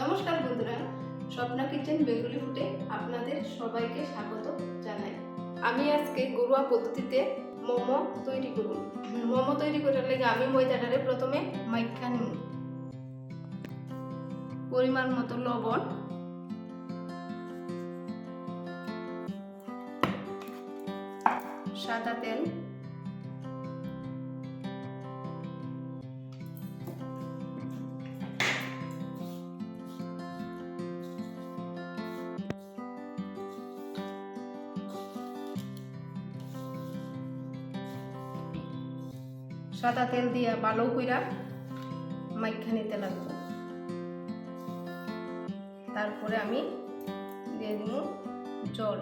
নমস্কার বন্ধুরা, Swapna kitchen Bengali ফুডে আপনাদের সবাইকে স্বাগত জানাই। আমি আজকে ঘরোয়া পদ্ধতিতে মোমো তৈরি করব। মোমো তৈরি করার লাগে আমি ময়দাটারে প্রথমে মাইখা নিব। পরিমাণ মতো লবণ, সাদা তেল, সাদা তেল দিয়া ভালো কইরা মাইখা নিতে লাগবে। তারপরে আমি দিয়ে দিব জল।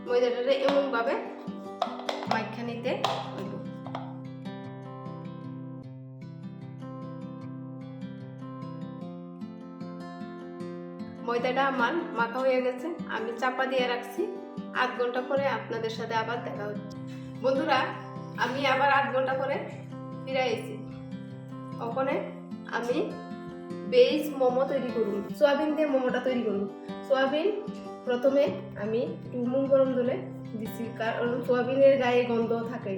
ময়দাটারে এমন ভাবে মাইখা নিতে হইব। ময়দাটা আমার মাখা হয়ে গেছে, আমি চাপা দিয়ে রাখছি। 8 ঘন্টা পরে আপনাদের সাথে আবার দেখা হচ্ছে। বন্ধুরা, আমি আবার 8 ঘন্টা পরে ফিরে এসেছি। ওখানে আমি বেজ মোমো তৈরি করব। সোয়াবিন দিয়ে মোমোটা তৈরি করব। সোয়াবিন প্রথমে আমি মুগ গরম জলে দিছি, কারণ সোয়াবিনের গায়ে গন্ধ থাকে,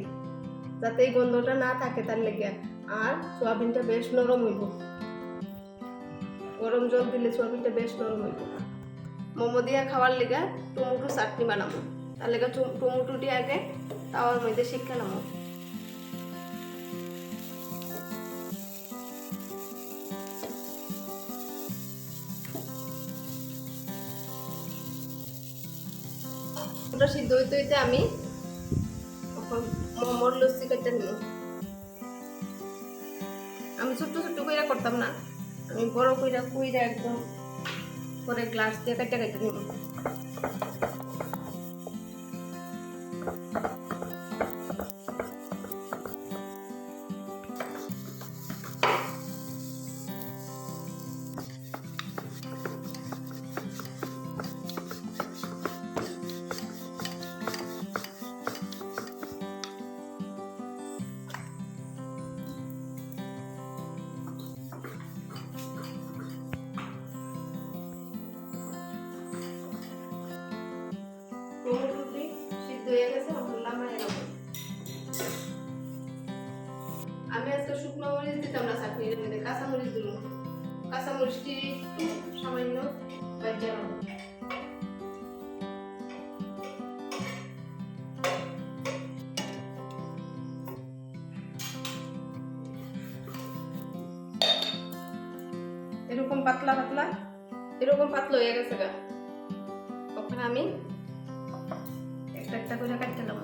যাতে এই গন্ধটা না থাকে তার লেগে। আর সোয়াবিনটা বেশ নরম হইব, গরম জল দিলে সোয়াবিনটা বেশ নরম হইব। মোমো দিয়ে খাওয়ার লেগে টমেটো চাটনি বানাবো। তার লেগে টমেটোটি আগে তাওয়ার মধ্যে শিক্ষা নামো। ওটা সিদ্ধ হইতে হইতে আমি মোমোর লস্যি কেটে নিব। আমি ছোট্ট ছোট্ট কইরা করতাম না, আমি বড় কইরা একদম পরে গ্লাস দিয়ে কেটে কেটে নিব। টমেটোটি সিদ্ধ হয়ে গেছে, আমি আজকে শুকনো মরিচ দিতাম না চাটনির মধ্যে, কাঁচা মরিচ দিল। কাঁচা মরিচটি একটু সামান্য বাজে নেব। এরকম পাতলা হয়ে গেছে গা। ওখানে আমি একটা একটা করে কাটতে নেব।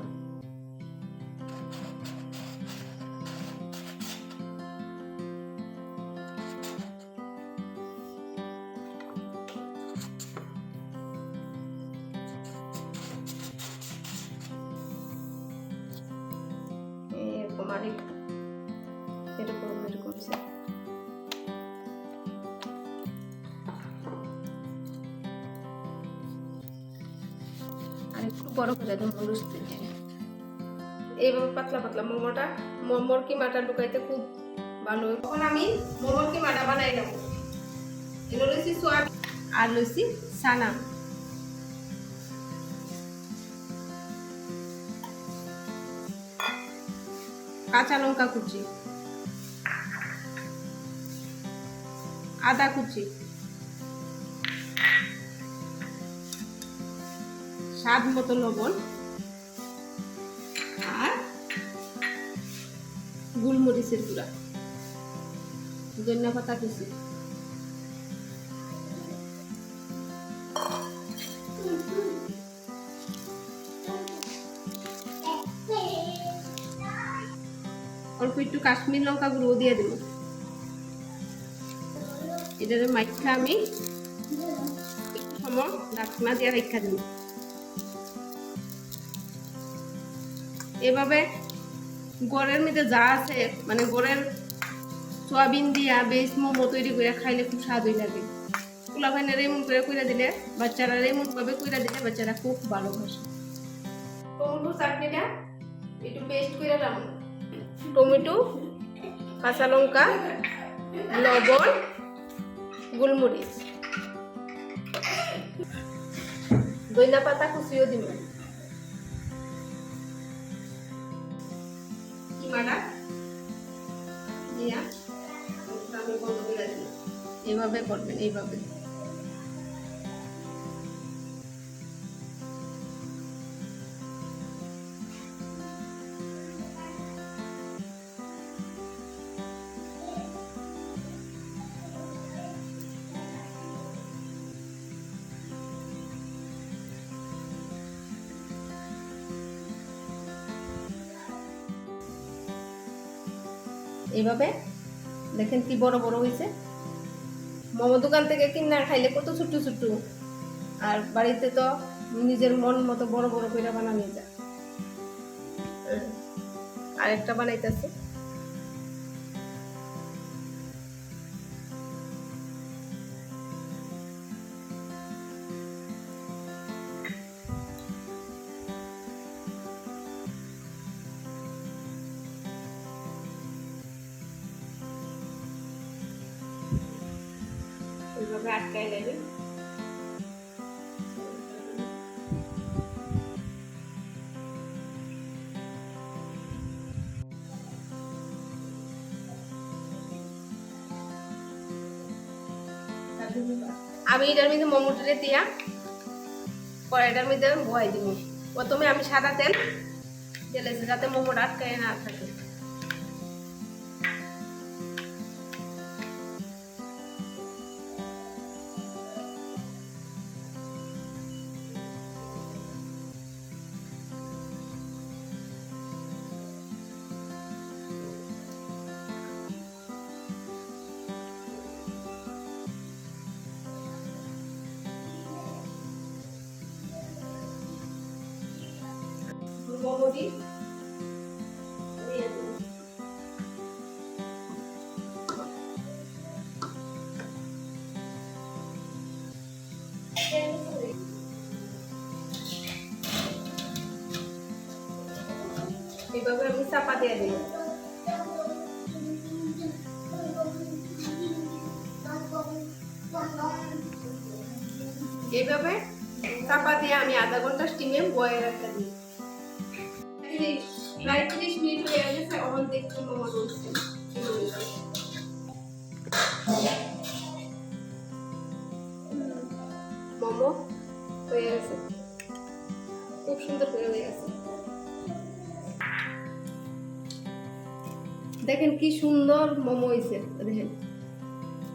এরকম এরকম আর একটু বড় করে দেবো মরিচ থেকে। এইভাবে পাতলা পাতলা মোমোর কিমাটা ঢুকাইতে খুব ভালো। তখন আমি মোমোর কিমাটা বানাই নেব। এগুলো লইছি সোয়াবিন আর লইছি সানা। কাঁচা লঙ্কা কুচি, আদা কুচি, স্বাদ মতো লবণ আর গোলমরিচের গুঁড়া, ধনিয়া পাতা কুচি। অল্প একটু কাশ্মীর লঙ্কা গুঁড়ো দিয়ে দেব। এটারে মাইখা আমি একটু সময় ঢাকনা দিয়ে রেখা দেব। এভাবে গড়ের মধ্যে যা আছে মানে গড়ের সোয়াবিন দিয়া বেশ মোমো তৈরি করে খাইলে খুব স্বাদই লাগে। পোলা ভাইনের এমন করে কইরা দিলে বাচ্চারা এমন ভাবে কইরা দিলে বাচ্চারা খুব ভালোবাসে। টমেটো চাটনিটা একটু পেস্ট করে রাখুন। টমেটো, কাঁচা লঙ্কা, লবণ, গোলমরিচ, ধনিয়া পাতা কুচিও দিব। কিমাটা দিয়া আমি বন্ধ করে দিই। এইভাবে করবেন, এইভাবে। এইভাবে দেখেন কি বড় বড় হয়েছে। মোমো দোকান থেকে কিনা খাইলে কত ছোট্ট ছোট্ট, আর বাড়িতে তো নিজের মন মতো বড় বড় করে বানানো যায়। আরেকটা বানাইতেছে। এইভাবে আটকাই নেবে। আমি এটার মধ্যে মোমোটারে দিয়া কড়াইটার মধ্যে বহাই দিব। প্রথমে আমি সাদা তেল ঢেলেছি যাতে মোমোটা আটকায় না থাকে। মোমো দিই এইভাবে আমি চাপা দিয়ে দিই। এইভাবে চাপা দিয়ে আমি আধা ঘন্টা স্টিমে বয়ে রাখতে দিই। প্রায় 30 মিনিট হয়ে গেছে। এখন দেখছি মোমো রয়েছে। মোমো হয়ে গেছে, খুব সুন্দর করে হয়ে গেছে। দেখেন কি সুন্দর মোমো হয়েছে, দেখেন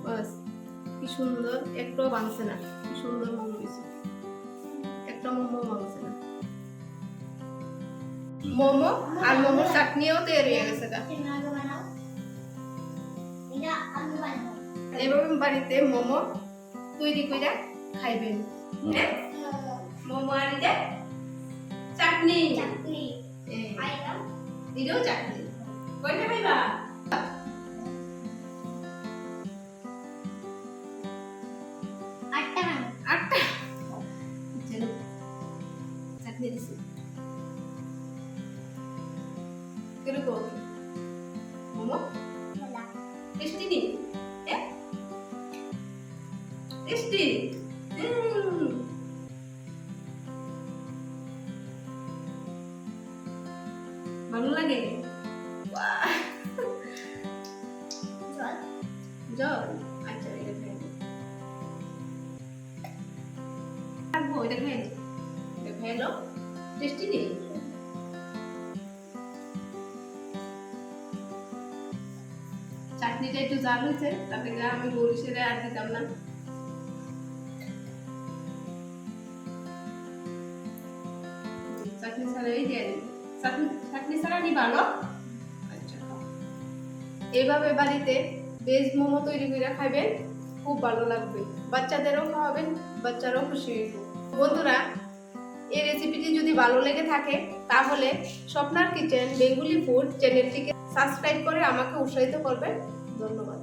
বাস কি সুন্দর, একটাও ভাঙছে না। কি সুন্দর মোমো হয়েছে, একটা মোমো ভাঙছে না। মোমো আর মোমোর চাটনিও তৈরি হয়ে গেছে। এইভাবে বাড়িতে মোমো তৈরি করে খাইবেন। মোমো আর এটা চাটনি, এটাও চাটনি। কয়টা খাইবা? আটটা। চলো চাটনি দিছি। কিরকম মোমো? টেস্টি নি? টেস্টি। ভালো লাগে? জল? আচ্ছা এটা খাই থাকবো, এটা খাই লো। টেস্টি নেই? চাটনিটা একটু জাল হয়েছে, তাতে আমি বরিশালে আর দিতাম না। চাটনি ছাড়াই দিয়ে দিই। চাটনি ছাড়া নি ভালো। আচ্ছা, এইভাবে বাড়িতে ভেজ মোমো তৈরি করে খাবেন, খুব ভালো লাগবে। বাচ্চাদেরও খাওয়াবেন, বাচ্চারাও খুশি হইব। বন্ধুরা, এই রেসিপিটি যদি ভালো লেগে থাকে তাহলে স্বপ্নার কিচেন বেঙ্গলি ফুড চ্যানেলটিকে সাবস্ক্রাইব করে আমাকে উৎসাহিত করবেন। ধন্যবাদ।